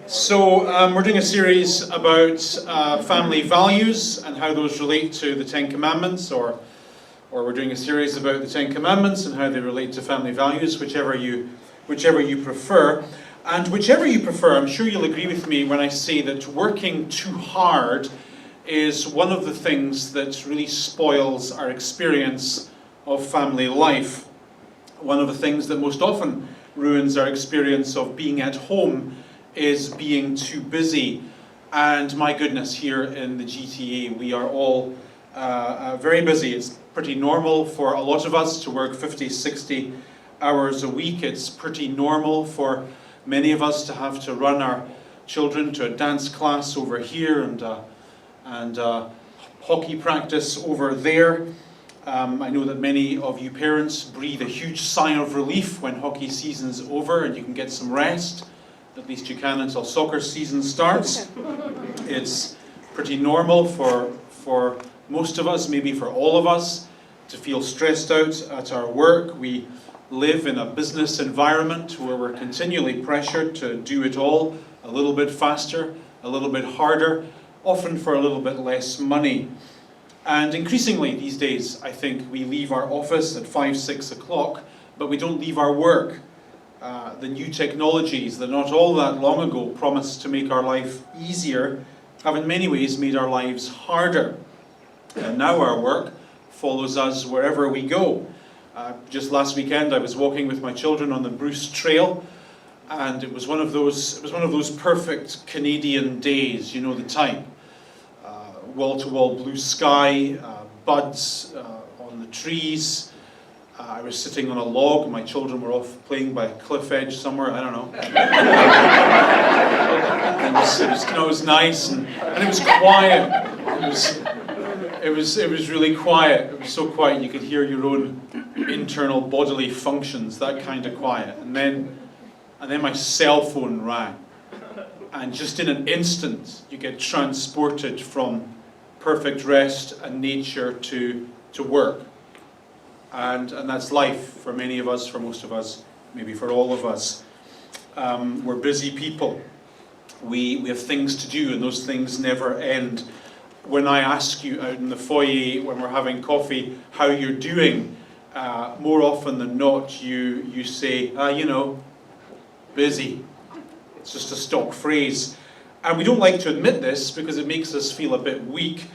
We're doing a series about family values and how those relate to the Ten Commandments, or we're doing a series about the Ten Commandments and how they relate to family values, whichever you prefer. And whichever you prefer, I'm sure you'll agree with me when I say that working too hard is one of the things that really spoils our experience of family life. One of the things that most often ruins our experience of being at home is being too busy. And my goodness, here in the GTA we are all very busy. It's pretty normal for a lot of us to work 50, 60 hours a week. It's pretty normal for many of us to have to run our children to a dance class over here and hockey practice over there. I know that many of you parents breathe a huge sigh of relief when hockey season's over and you can get some rest. At least you can until soccer season starts. It's pretty normal for most of us, maybe for all of us, to feel stressed out at our work. We live in a business environment where we're continually pressured to do it all a little bit faster, a little bit harder, often for a little bit less money. And increasingly these days, I think we leave our office at 5, 6 o'clock, but we don't leave our work. The new technologies that not all that long ago promised to make our life easier have in many ways made our lives harder. And now our work follows us wherever we go. Just last weekend I was walking with my children on the Bruce Trail, and it was one of those perfect Canadian days, you know the type. Wall-to-wall blue sky, buds on the trees. I was sitting on a log, my children were off playing by a cliff edge somewhere, I don't know. It was nice and it was quiet. It was really quiet. It was so quiet you could hear your own internal bodily functions, that kind of quiet. And then my cell phone rang. And just in an instant you get transported from perfect rest and nature to work. And that's life for many of us, for most of us, maybe for all of us. We're busy people. We have things to do, and those things never end. When I ask you out in the foyer when we're having coffee how you're doing, more often than not you say, busy. It's just a stock phrase. And we don't like to admit this because it makes us feel a bit weak.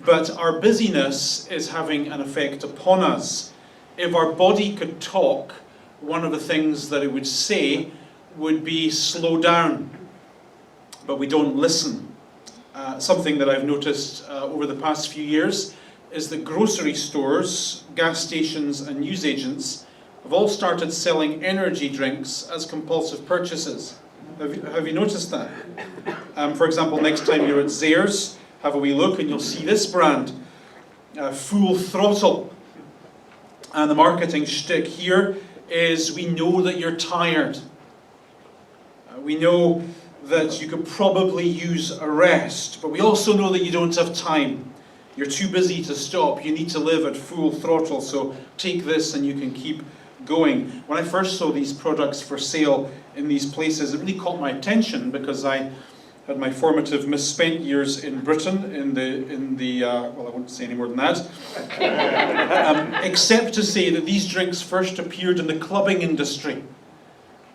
But our busyness is having an effect upon us. If our body could talk, one of the things that it would say would be slow down. But we don't listen. Something that I've noticed over the past few years is that grocery stores, gas stations and newsagents have all started selling energy drinks as compulsive purchases. Have you noticed that? For example, next time you're at Zayres, have a wee look and you'll see this brand, Full Throttle. And the marketing shtick here is, we know that you're tired. We know that you could probably use a rest, but we also know that you don't have time. You're too busy to stop. You need to live at full throttle, so take this and you can keep going. When I first saw these products for sale in these places, it really caught my attention because I had my formative misspent years in Britain in the well, I won't say any more than that. Except to say that these drinks first appeared in the clubbing industry.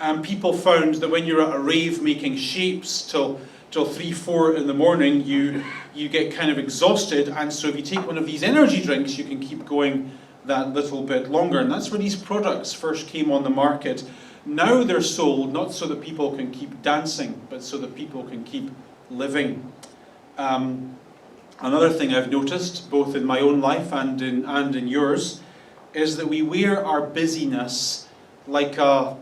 And people found that when you're at a rave making shapes till 3, 4 in the morning, you get kind of exhausted, and so if you take one of these energy drinks, you can keep going that little bit longer. And that's where these products first came on the market. Now they're sold not so that people can keep dancing, but so that people can keep living. Another thing I've noticed, both in my own life and in yours, is that we wear our busyness like a,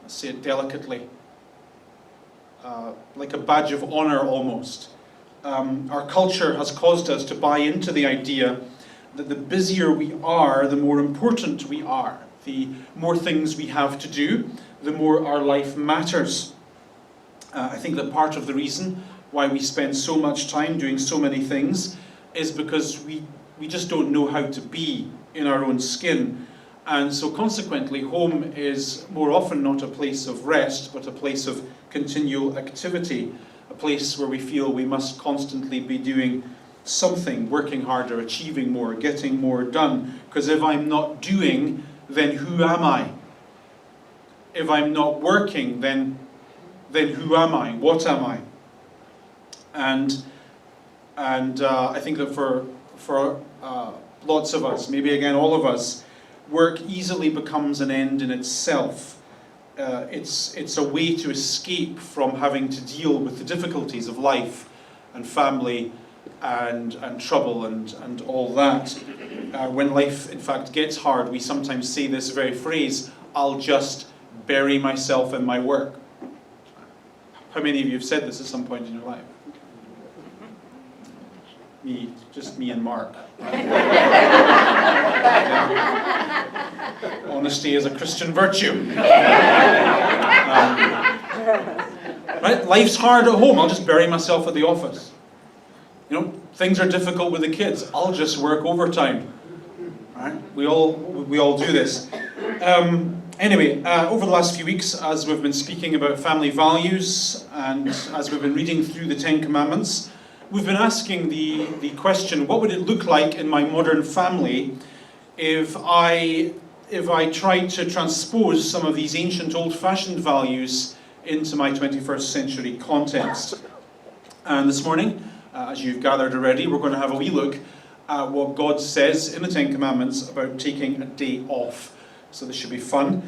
let's say it delicately, like a badge of honor almost. Our culture has caused us to buy into the idea that the busier we are, the more important we are. The more things we have to do, the more our life matters. I think that part of the reason why we spend so much time doing so many things is because we just don't know how to be in our own skin. And so consequently, home is more often not a place of rest, but a place of continual activity, a place where we feel we must constantly be doing something, working harder, achieving more, getting more done. Because if I'm not doing, then who am I? If I'm not working, then who am I? What am I? And I think that for lots of us, maybe again all of us, work easily becomes an end in itself. It's a way to escape from having to deal with the difficulties of life and family and trouble and all that. When life in fact gets hard, we sometimes say this very phrase, I'll just bury myself in my work. How many of you have said this at some point in your life? Me, just me and Mark. Honesty is a Christian virtue. Right? Life's hard at home, I'll just bury myself at the office. You know, things are difficult with the kids, I'll just work overtime. Right? We all do this. Anyway, over the last few weeks, as we've been speaking about family values and as we've been reading through the Ten Commandments, we've been asking the question, what would it look like in my modern family if I tried to transpose some of these ancient old-fashioned values into my 21st century context? And this morning, as you've gathered already, we're going to have a wee look at what God says in the Ten Commandments about taking a day off. So this should be fun.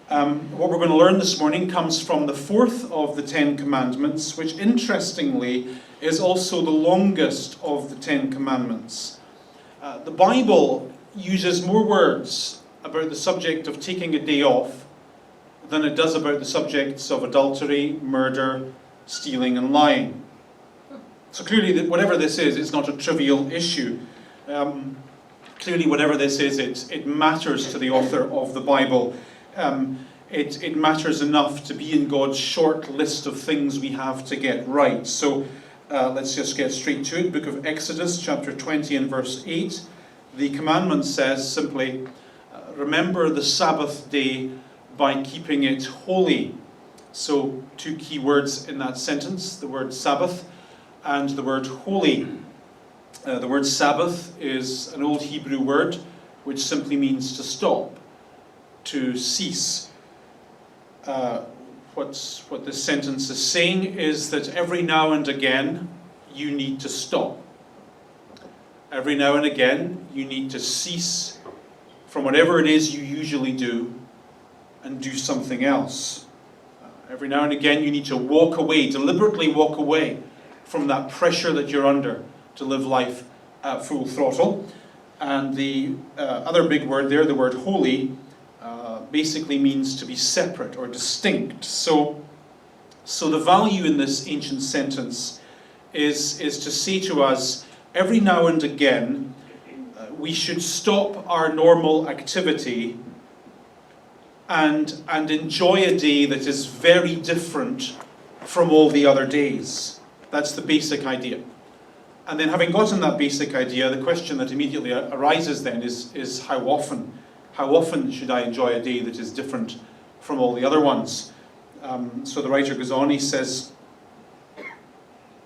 What we're going to learn this morning comes from the fourth of the Ten Commandments, which interestingly is also the longest of the Ten Commandments. The Bible uses more words about the subject of taking a day off than it does about the subjects of adultery, murder, stealing and lying. So clearly, whatever this is, it's not a trivial issue. Clearly, whatever this is, it matters to the author of the Bible. It matters enough to be in God's short list of things we have to get right. So let's just get straight to it. Book of Exodus, chapter 20 and verse 8. The commandment says simply, remember the Sabbath day by keeping it holy. So two key words in that sentence, the word Sabbath and the word holy. The word Sabbath is an old Hebrew word which simply means to stop, to cease. What this sentence is saying is that every now and again you need to stop. Every now and again you need to cease from whatever it is you usually do and do something else. Every now and again you need to walk away, deliberately walk away from that pressure that you're under to live life at full throttle. And the other big word there, the word holy, basically means to be separate or distinct. So the value in this ancient sentence is to say to us, every now and again, we should stop our normal activity and enjoy a day that is very different from all the other days. That's the basic idea. And then having gotten that basic idea, the question that immediately arises then is how often? How often should I enjoy a day that is different from all the other ones? So the writer goes on, he says,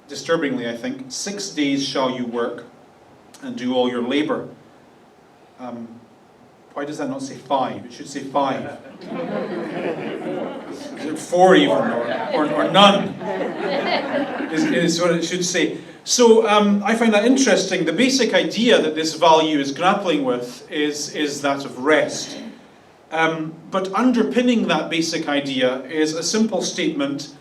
disturbingly I think, 6 days shall you work and do all your labor. Why does that not say 5? It should say 5. Is it 4 even, or none? Is what it should say. So I find that interesting. The basic idea that this value is grappling with is that of rest. But underpinning that basic idea is a simple statement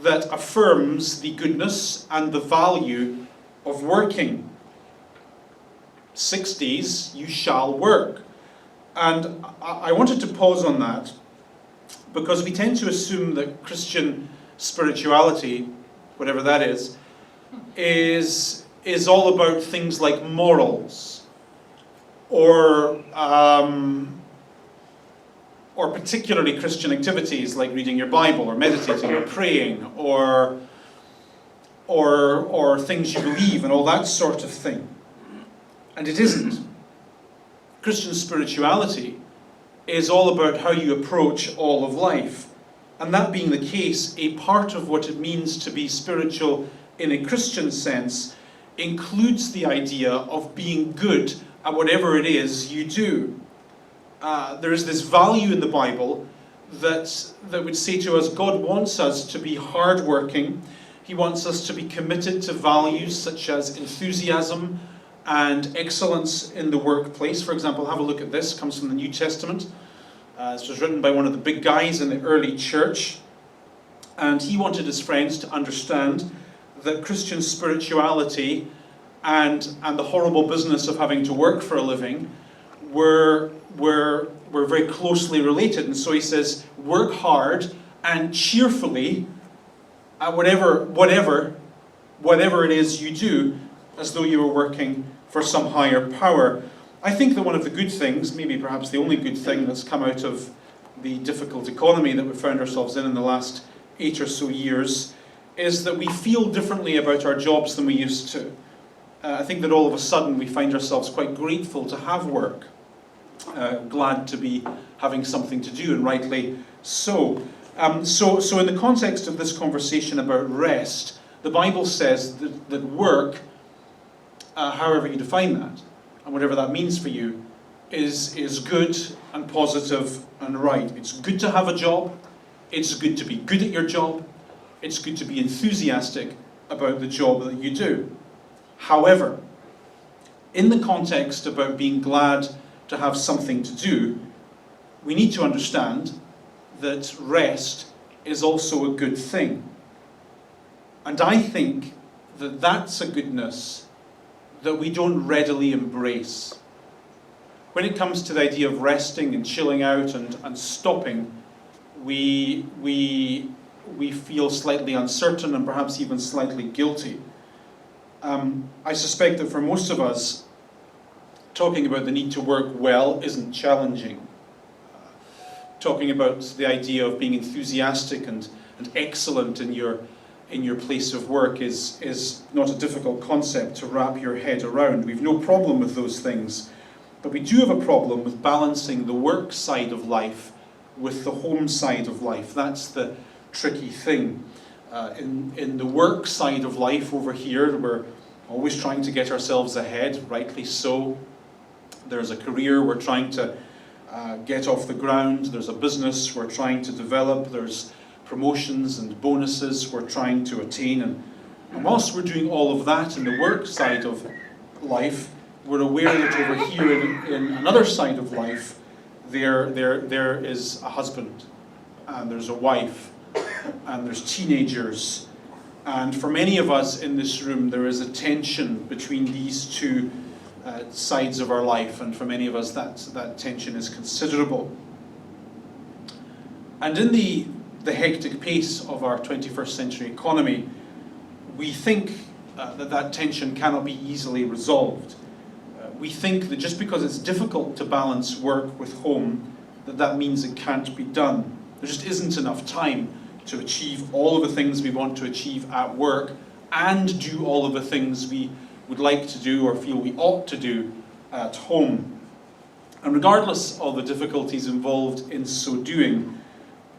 that affirms the goodness and the value of working. 6 days you shall work. And I wanted to pause on that because we tend to assume that Christian spirituality, whatever that is all about things like morals or particularly Christian activities like reading your Bible or meditating or praying or things you believe and all that sort of thing. And it isn't. Christian spirituality is all about how you approach all of life. And that being the case, a part of what it means to be spiritual in a Christian sense includes the idea of being good at whatever it is you do. There is this value in the Bible that would say to us, God wants us to be hardworking. He wants us to be committed to values such as enthusiasm and excellence in the workplace. For example, have a look at this. It comes from the New Testament. This was written by one of the big guys in the early church. And he wanted his friends to understand that Christian spirituality and the horrible business of having to work for a living were very closely related. And so he says, work hard and cheerfully at whatever it is you do, as though you were working for some higher power. I think that one of the good things, maybe perhaps the only good thing that's come out of the difficult economy that we've found ourselves in the last 8 or so years, is that we feel differently about our jobs than we used to. I think that all of a sudden we find ourselves quite grateful to have work, glad to be having something to do, and rightly so. So in the context of this conversation about rest, the Bible says that work, however you define that, and whatever that means for you, is good and positive and right. It's good to have a job. It's good to be good at your job. It's good to be enthusiastic about the job that you do. However, in the context about being glad to have something to do, we need to understand that rest is also a good thing. And I think that that's a goodness that we don't readily embrace. When it comes to the idea of resting and chilling out and stopping, we feel slightly uncertain and perhaps even slightly guilty. I suspect that for most of us, talking about the need to work well isn't challenging. Talking about the idea of being enthusiastic and excellent in your place of work is not a difficult concept to wrap your head around. We've no problem with those things, but we do have a problem with balancing the work side of life with the home side of life. That's the tricky thing. In the work side of life over here, we're always trying to get ourselves ahead, rightly so. There's a career we're trying to get off the ground. There's a business we're trying to develop. There's promotions and bonuses we're trying to attain. And whilst we're doing all of that in the work side of life, we're aware that over here in another side of life, there is a husband, and there's a wife, and there's teenagers. And for many of us in this room, there is a tension between these two sides of our life, and for many of us that tension is considerable. And in the hectic pace of our 21st century economy, we think that tension cannot be easily resolved. We think that just because it's difficult to balance work with home, that means it can't be done. There just isn't enough time to achieve all of the things we want to achieve at work and do all of the things we would like to do or feel we ought to do at home. And regardless of the difficulties involved in so doing,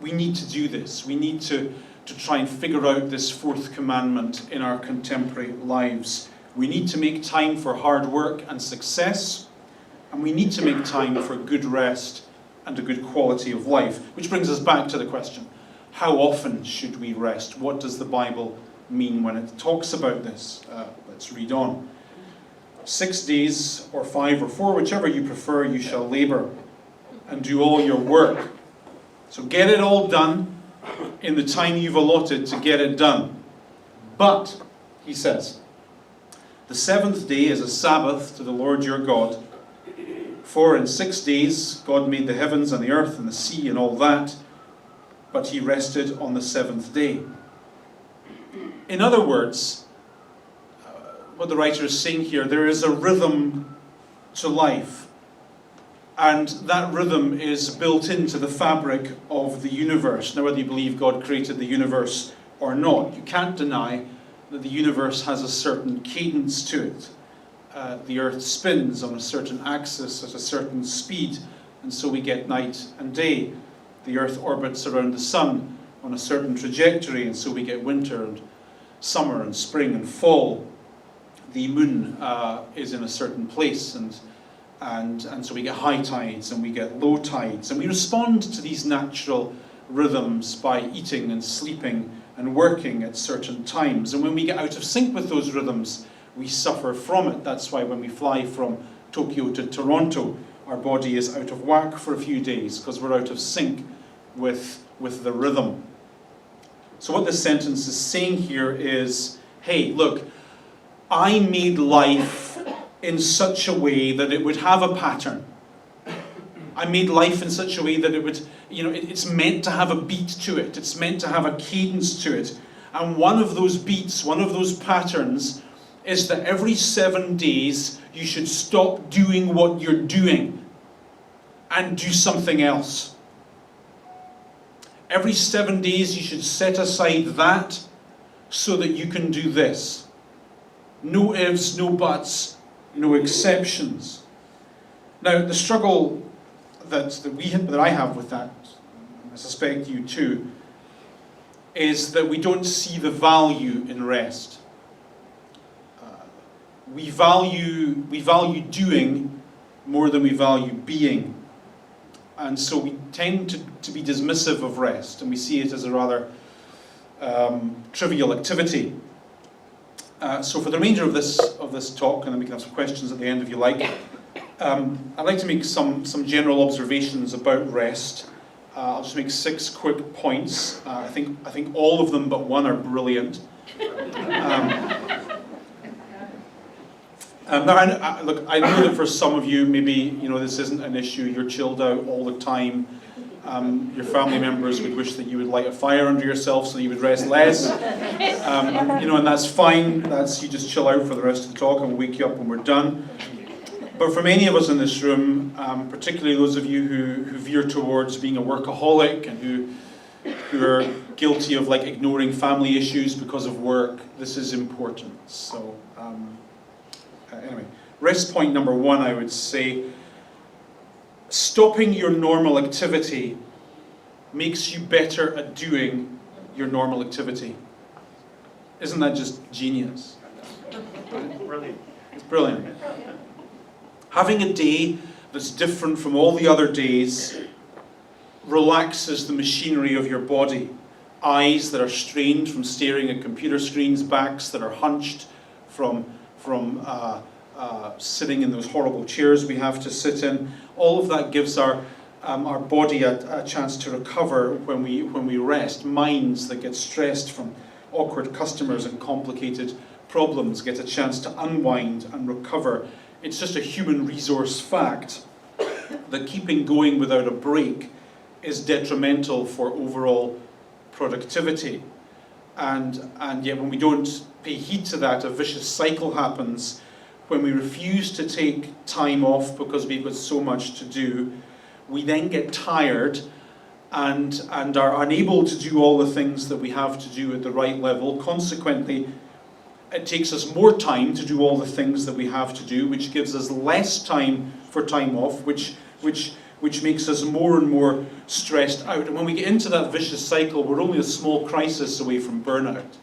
we need to do this. We need to try and figure out this fourth commandment in our contemporary lives. We need to make time for hard work and success, and we need to make time for good rest and a good quality of life. Which brings us back to the question, how often should we rest? What does the Bible mean when it talks about this? Let's read on. 6 days, or 5 or 4, whichever you prefer, you shall labor and do all your work. So get it all done in the time you've allotted to get it done. But, he says, the 7th day is a Sabbath to the Lord your God. For in 6 days God made the heavens and the earth and the sea and all that, but he rested on the 7th day. In other words, what the writer is saying here, there is a rhythm to life. And that rhythm is built into the fabric of the universe. Now, whether you believe God created the universe or not, you can't deny that the universe has a certain cadence to it. The earth spins on a certain axis at a certain speed, and so we get night and day. The Earth orbits around the Sun on a certain trajectory, and so we get winter and summer and spring and fall. The Moon is in a certain place, and so we get high tides and we get low tides, and we respond to these natural rhythms by eating and sleeping and working at certain times. And when we get out of sync with those rhythms, we suffer from it. That's why when we fly from Tokyo to Toronto, our body is out of whack for a few days, because we're out of sync with the rhythm. So what this sentence is saying here is, hey, look, I made life in such a way that it would have a pattern. I made life in such a way that it would, it's meant to have a beat to it. It's meant to have a cadence to it. And one of those beats, one of those patterns, is that every 7 days you should stop doing what you're doing and do something else. Every 7 days you should set aside that so that you can do this. No ifs, no buts, no exceptions. Now, the struggle that I have with that, I suspect you too, is that we don't see the value in rest. We value doing more than we value being. And so we tend to be dismissive of rest, and we see it as a rather trivial activity. So for the remainder of this talk, and then we can have some questions at the end if you like, I'd like to make some general observations about rest. I'll just make 6 quick points. I think all of them but one are brilliant. Look, I know that for some of you, maybe this isn't an issue. You're chilled out all the time. Your family members would wish that you would light a fire under yourself so that you would rest less. And that's fine. You just chill out for the rest of the talk, and we'll wake you up when we're done. But for many of us in this room, particularly those of you who veer towards being a workaholic and who are guilty of ignoring family issues because of work, this is important. So anyway, rest point number 1, I would say, stopping your normal activity makes you better at doing your normal activity. Isn't that just genius? Brilliant. It's brilliant. Having a day that's different from all the other days relaxes the machinery of your body. Eyes that are strained from staring at computer screens, backs that are hunched from sitting in those horrible chairs we have to sit in. All of that gives our body a chance to recover when we rest. Minds that get stressed from awkward customers and complicated problems get a chance to unwind and recover. It's just a human resource fact that keeping going without a break is detrimental for overall productivity. And yet when we don't pay heed to that, a vicious cycle happens. When we refuse to take time off because we've got so much to do, we then get tired and are unable to do all the things that we have to do at the right level. Consequently, it takes us more time to do all the things that we have to do, which gives us less time for time off, which makes us more and more stressed out. And when we get into that vicious cycle, we're only a small crisis away from burnout.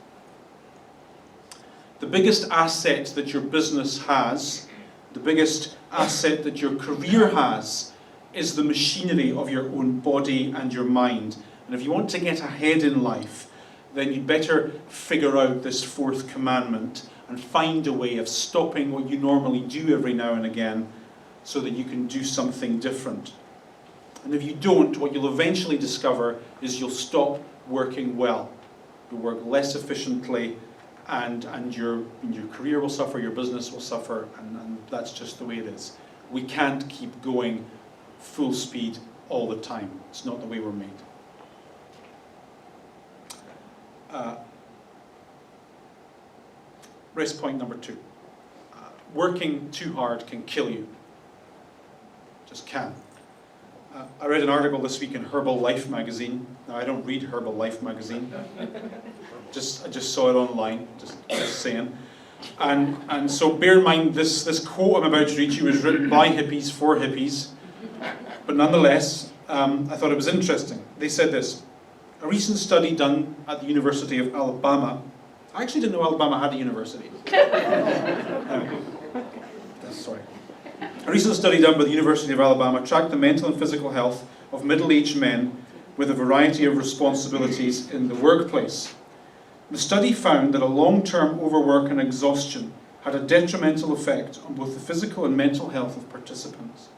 The biggest asset that your business has, the biggest asset that your career has, is the machinery of your own body and your mind. And if you want to get ahead in life, then you'd better figure out this 4th commandment and find a way of stopping what you normally do every now and again so that you can do something different. And if you don't, what you'll eventually discover is you'll stop working well. You'll work less efficiently, and your career will suffer, your business will suffer, and that's just the way it is. We can't keep going full speed all the time. It's not the way we're made. Rest point number 2. Working too hard can kill you. Just can. I read an article this week in Herbalife magazine. Now, I don't read Herbalife magazine. I just saw it online, just saying. And so bear in mind, this quote I'm about to read you was written by hippies for hippies. But nonetheless, I thought it was interesting. They said this: a recent study done at the University of Alabama. I actually didn't know Alabama had a university. Sorry. A recent study done by the University of Alabama tracked the mental and physical health of middle-aged men with a variety of responsibilities in the workplace. The study found that a long-term overwork and exhaustion had a detrimental effect on both the physical and mental health of participants.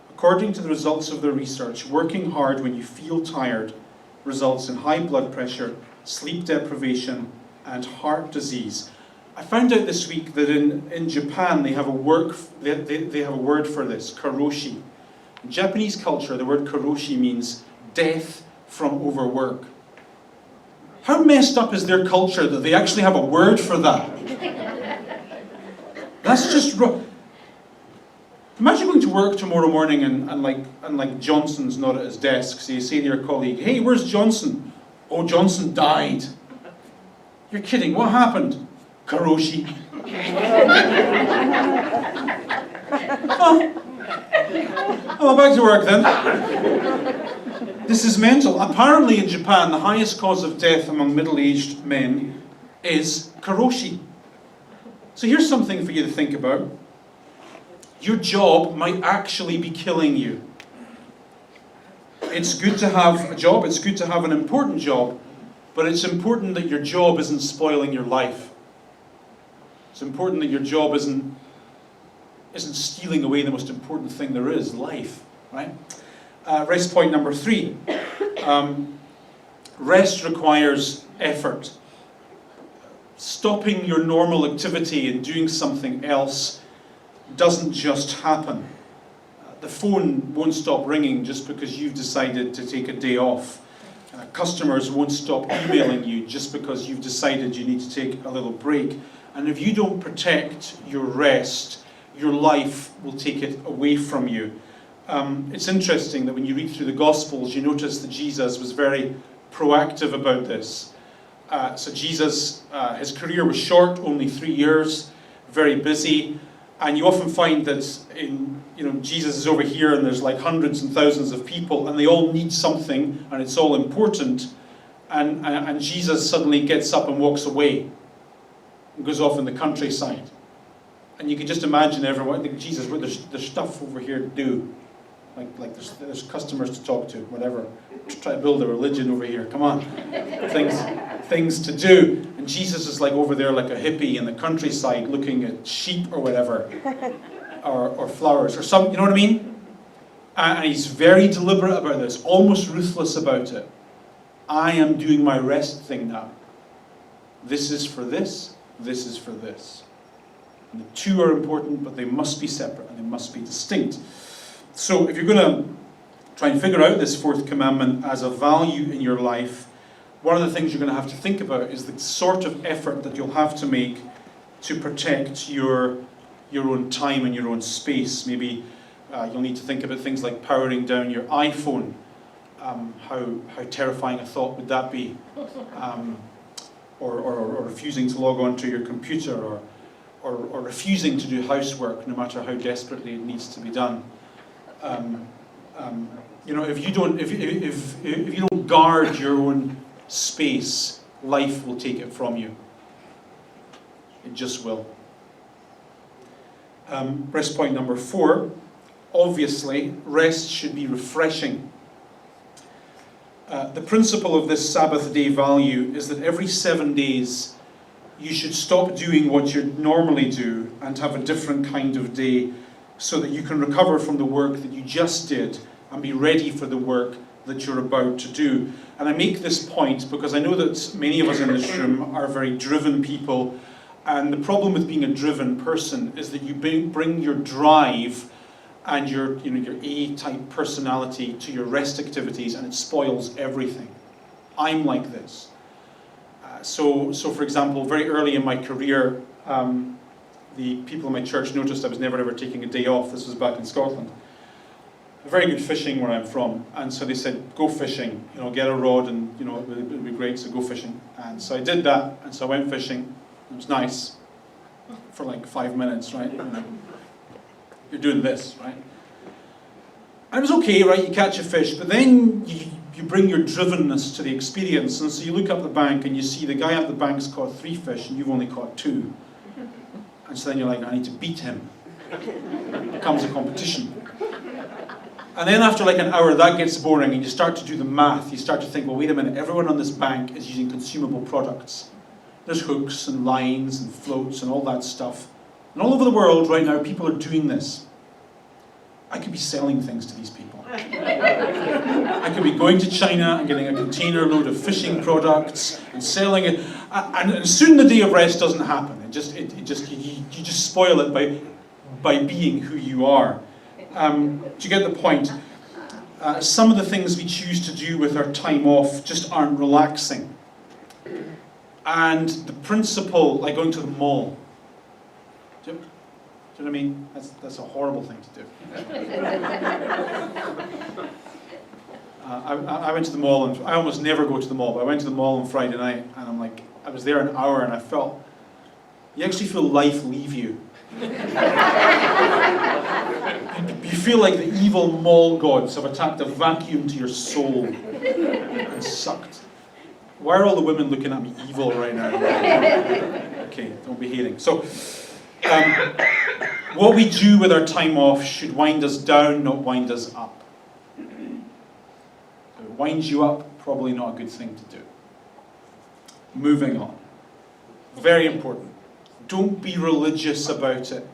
According to the results of their research, working hard when you feel tired results in high blood pressure, sleep deprivation, and heart disease. I found out this week that in Japan they have a word for this, karoshi. In Japanese culture, the word karoshi means death from overwork. How messed up is their culture that they actually have a word for that? That's just wrong. Imagine going to work tomorrow morning and like Johnson's not at his desk, so you say to your colleague, "Hey, where's Johnson?" "Oh, Johnson died." "You're kidding, what happened?" "Karoshi." Oh, back to work then. This is mental. Apparently in Japan, the highest cause of death among middle-aged men is karoshi. So here's something for you to think about. Your job might actually be killing you. It's good to have a job, it's good to have an important job, but it's important that your job isn't spoiling your life. It's important that your job isn't stealing away the most important thing there is, life, right? Rest point number 3. Rest requires effort. Stopping your normal activity and doing something else doesn't just happen. The phone won't stop ringing just because you've decided to take a day off. Customers won't stop emailing you just because you've decided you need to take a little break. And if you don't protect your rest, your life will take it away from you. It's interesting that when you read through the Gospels, you notice that Jesus was very proactive about this. So Jesus, his career was short, only 3 years, very busy, and you often find that Jesus is over here and there's like hundreds and thousands of people and they all need something and it's all important, and Jesus suddenly gets up and walks away and goes off in the countryside. And you can just imagine everyone, Jesus, there's stuff over here to do. Like there's customers to talk to, whatever. Try to build a religion over here, come on. Things to do. And Jesus is like over there like a hippie in the countryside looking at sheep or whatever. Or flowers or something, you know what I mean? And he's very deliberate about this, almost ruthless about it. I am doing my rest thing now. This is for this is for this. And the two are important, but they must be separate and they must be distinct. So if you're going to try and figure out this 4th commandment as a value in your life, one of the things you're going to have to think about is the sort of effort that you'll have to make to protect your own time and your own space. Maybe you'll need to think about things like powering down your iPhone. How terrifying a thought would that be? Or refusing to log on to your computer, or refusing to do housework no matter how desperately it needs to be done. If you don't guard your own space, life will take it from you. It just will. Rest point number 4. Obviously, rest should be refreshing. The principle of this Sabbath day value is that every 7 days you should stop doing what you normally do and have a different kind of day so that you can recover from the work that you just did and be ready for the work that you're about to do. And I make this point because I know that many of us in this room are very driven people, and the problem with being a driven person is that you bring your drive and your A-type personality to your rest activities, and it spoils everything. I'm like this. So for example, very early in my career, the people in my church noticed I was never ever taking a day off. This was back in Scotland. Very good fishing where I'm from, and so they said, go fishing, get a rod, and it would be great, so go fishing. And so I did that, and so I went fishing. It was nice for like 5 minutes, right? You're doing this, right? And it was okay, right? You catch a fish, but then you bring your drivenness to the experience, and so you look up the bank and you see the guy up the bank's caught 3 fish and you've only caught 2. And so then you're like, I need to beat him. It becomes a competition. And then after like an hour, that gets boring, and you start to do the math. You start to think, well, wait a minute, everyone on this bank is using consumable products. There's hooks and lines and floats and all that stuff. And all over the world right now, people are doing this. I could be selling things to these people. I could be going to China and getting a container load of fishing products and selling it. And soon the day of rest doesn't happen. You just spoil it by being who you are. Do you get the point? Some of the things we choose to do with our time off just aren't relaxing. And the principle, like going to the mall. Do you know what I mean? That's a horrible thing to do. I went to the mall, and I almost never go to the mall, but I went to the mall on Friday night, and I was there an hour, and I felt, you actually feel life leave you. You feel like the evil mall gods have attacked a vacuum to your soul and sucked. Why are all the women looking at me evil right now? Okay, don't be hating. So, what we do with our time off should wind us down, not wind us up. If it winds you up, probably not a good thing to do. Moving on. Very important. Don't be religious about it.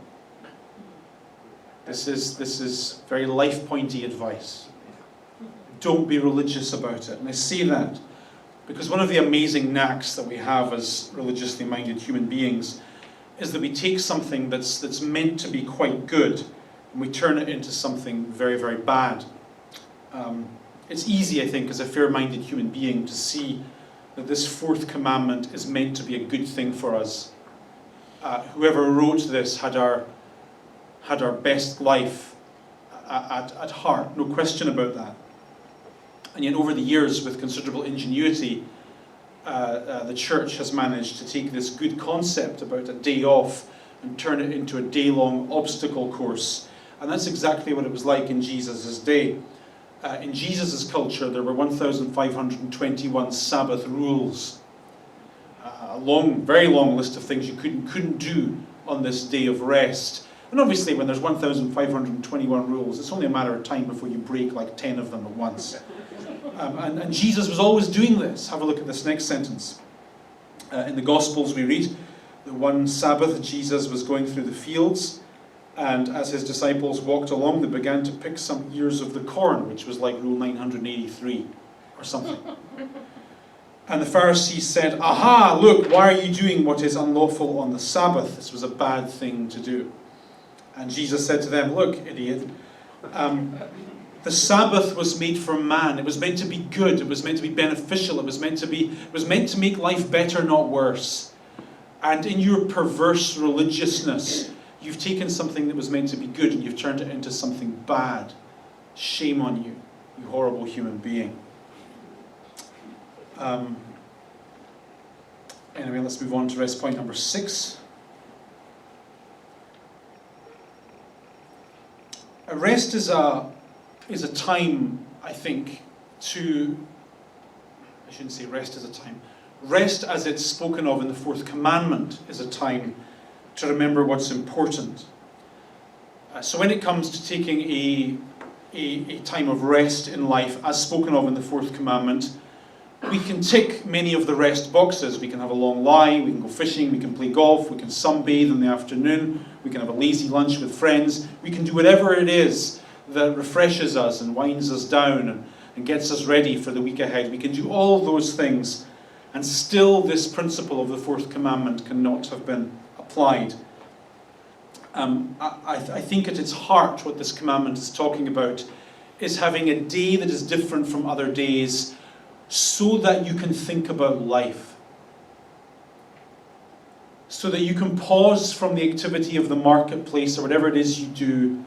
This is very life-pointy advice. Don't be religious about it. And I say that because one of the amazing knacks that we have as religiously minded human beings is that we take something that's meant to be quite good and we turn it into something very, very bad. It's easy, I think, as a fair-minded human being to see that this 4th commandment is meant to be a good thing for us. Whoever wrote this had our best life at heart, no question about that. And yet over the years, with considerable ingenuity, the church has managed to take this good concept about a day off and turn it into a day-long obstacle course. And that's exactly what it was like in Jesus' day. In Jesus' culture, there were 1,521 Sabbath rules. A very long list of things you couldn't do on this day of rest. And obviously, when there's 1,521 rules, it's only a matter of time before you break like 10 of them at once. And Jesus was always doing this. Have a look at this next sentence. In the Gospels we read that one Sabbath Jesus was going through the fields, and as his disciples walked along, they began to pick some ears of the corn, which was like rule 983 or something. And the Pharisees said, "Aha, look, why are you doing what is unlawful on the Sabbath? This was a bad thing to do." And Jesus said to them, "Look, idiot, the Sabbath was made for man. It was meant to be good. It was meant to be beneficial. It was meant to make life better, not worse. And in your perverse religiousness, you've taken something that was meant to be good and you've turned it into something bad. Shame on you, you horrible human being." Anyway, let's move on to rest point number 6. A rest is a time, I think, I shouldn't say rest is a time. Rest, as it's spoken of in the 4th commandment, is a time to remember what's important. So when it comes to taking a time of rest in life, as spoken of in the 4th commandment, we can tick many of the rest boxes. We can have a long lie, we can go fishing, we can play golf, we can sunbathe in the afternoon, we can have a lazy lunch with friends, we can do whatever it is that refreshes us and winds us down and gets us ready for the week ahead. We can do all those things, and still this principle of the 4th commandment cannot have been applied. I think at its heart what this commandment is talking about is having a day that is different from other days, so that you can think about life. So that you can pause from the activity of the marketplace or whatever it is you do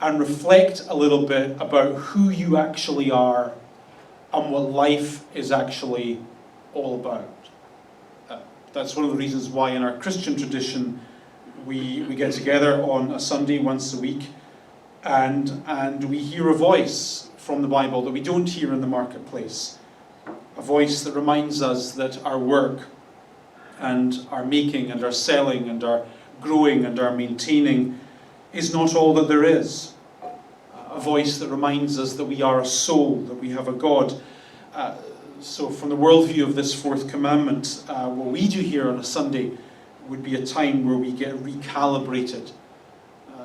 and reflect a little bit about who you actually are and what life is actually all about. That's one of the reasons why in our Christian tradition we get together on a Sunday once a week And we hear a voice from the Bible that we don't hear in the marketplace. A voice that reminds us that our work and our making and our selling and our growing and our maintaining is not all that there is. A voice that reminds us that we are a soul, that we have a God. So from the worldview of this fourth commandment, what we do here on a Sunday would be a time where we get recalibrated.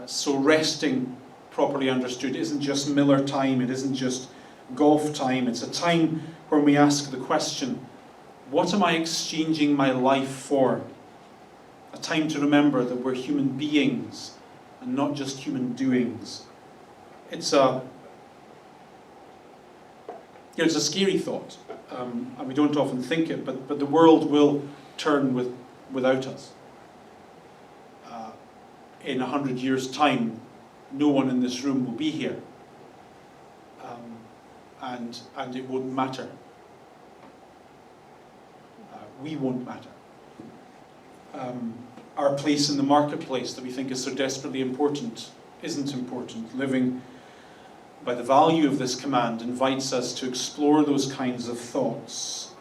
So resting, properly understood, isn't just Miller time, it isn't just golf time, it's a time when we ask the question, what am I exchanging my life for? A time to remember that we're human beings and not just human doings. It's a scary thought, and we don't often think it, but the world will turn without us. In 100 years' time, no one in this room will be here, and it won't matter. We won't matter. Our place in the marketplace that we think is so desperately important isn't important. Living by the value of this command invites us to explore those kinds of thoughts.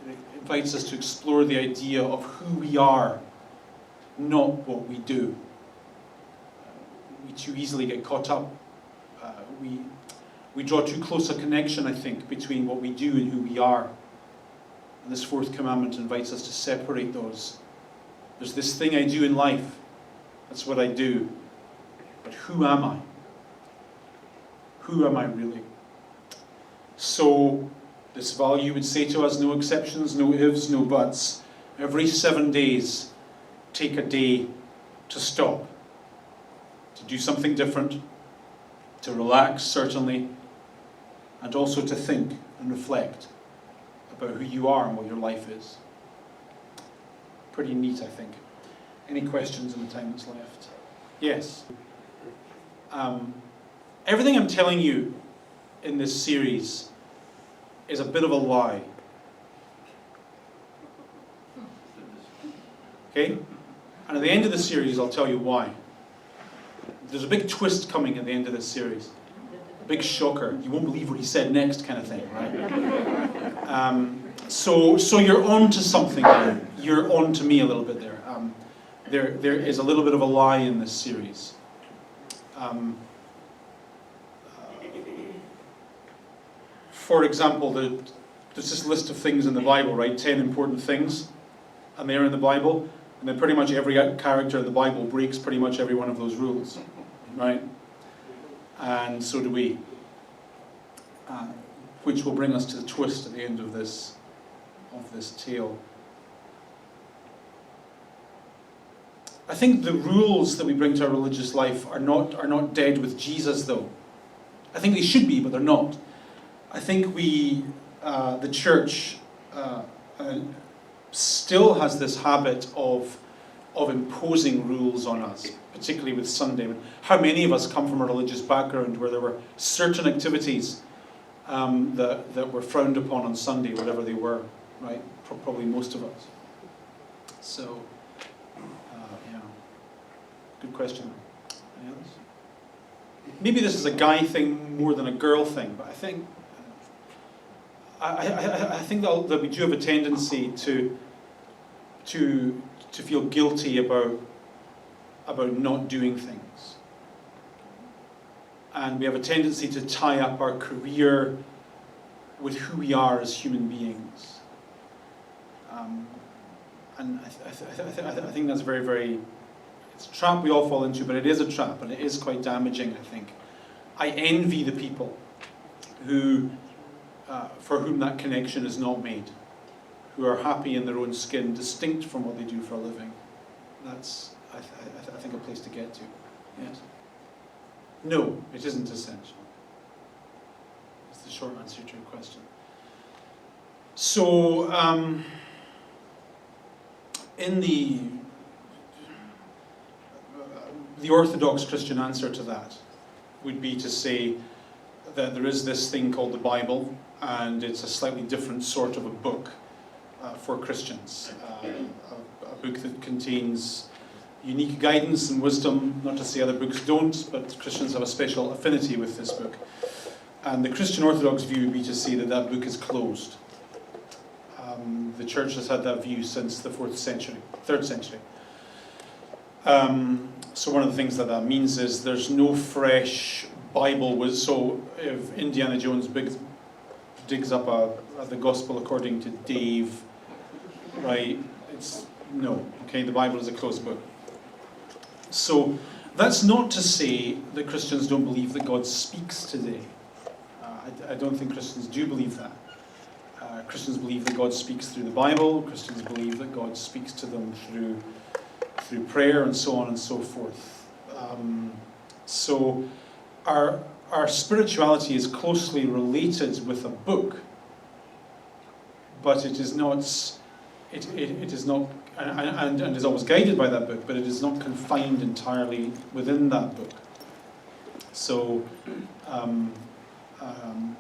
It invites us to explore the idea of who we are, not what we do. We too easily get caught up. We draw too close a connection, I think, between what we do and who we are. And this fourth commandment invites us to separate those. There's this thing I do in life. That's what I do. But who am I? Who am I really? So this value would say to us, no exceptions, no ifs, no buts. Every 7 days, take a day to stop, to do something different, to relax, certainly, and also to think and reflect about who you are and what your life is. Pretty neat, I think. Any questions in the time that's left? Yes. Everything I'm telling you in this series is a bit of a lie. Okay? And at the end of the series, I'll tell you why. There's a big twist coming at the end of this series. A big shocker. You won't believe what he said next kind of thing, right? So you're on to something there. You're on to me a little bit there. There is a little bit of a lie in this series. For example, there's this list of things in the Bible, right? 10 important things. And they're in the Bible. And then pretty much every character in the Bible breaks pretty much every one of those rules, right? And so do we. Which will bring us to the twist at the end of this tale. I think the rules that we bring to our religious life are not dead with Jesus, though. I think they should be, but they're not. I think the church, still has this habit of imposing rules on us, particularly with Sunday. How many of us come from a religious background where there were certain activities that were frowned upon on Sunday, whatever they were, right? Probably most of us. So, yeah, good question. Any others? Maybe this is a guy thing more than a girl thing, but I think that we do have a tendency to feel guilty about not doing things. And we have a tendency to tie up our career with who we are as human beings. And I think that's very, very, it's a trap we all fall into, but it is a trap, and it is quite damaging, I think. I envy the people who, for whom that connection is not made, who are happy in their own skin, distinct from what they do for a living. That's, I think, a place to get to. Yes? No, it isn't essential. That's the short answer to your question. So, in the orthodox Christian answer to that would be to say that there is this thing called the Bible, and it's a slightly different sort of a book for Christians. A book that contains, unique guidance and wisdom, not to say other books don't, but Christians have a special affinity with this book. And the Christian Orthodox view would be to say that that book is closed. The Church has had that view since the 3rd century. So one of the things that means is there's no fresh Bible. So if Indiana Jones digs up the Gospel according to Dave, right, the Bible is a closed book. So that's not to say that Christians don't believe that God speaks today. I don't think Christians do believe that. Christians believe that God speaks through the Bible. Christians believe that God speaks to them through prayer and so on and so forth. So our spirituality is closely related with a book, but it is not. It is not, and is always guided by that book, but it is not confined entirely within that book. So.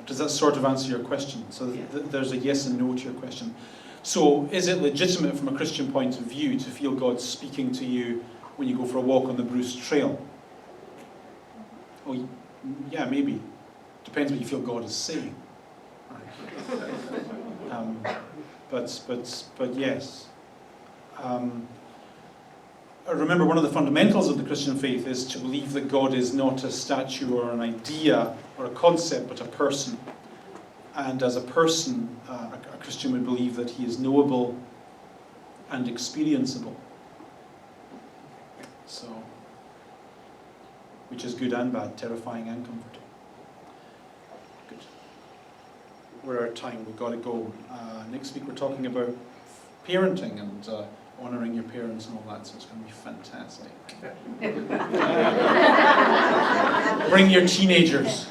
Does that sort of answer your question? So there's a yes and no to your question. So is it legitimate from a Christian point of view to feel God speaking to you when you go for a walk on the Bruce Trail? Oh, yeah, maybe. Depends what you feel God is saying. But yes. Remember, one of the fundamentals of the Christian faith is to believe that God is not a statue or an idea or a concept, but a person. And as a person, a Christian would believe that he is knowable and experienceable. So, which is good and bad, terrifying and comforting. Good. We're out of time, we've got to go. Next week we're talking about parenting and honouring your parents and all that, so it's going to be fantastic. Bring your teenagers.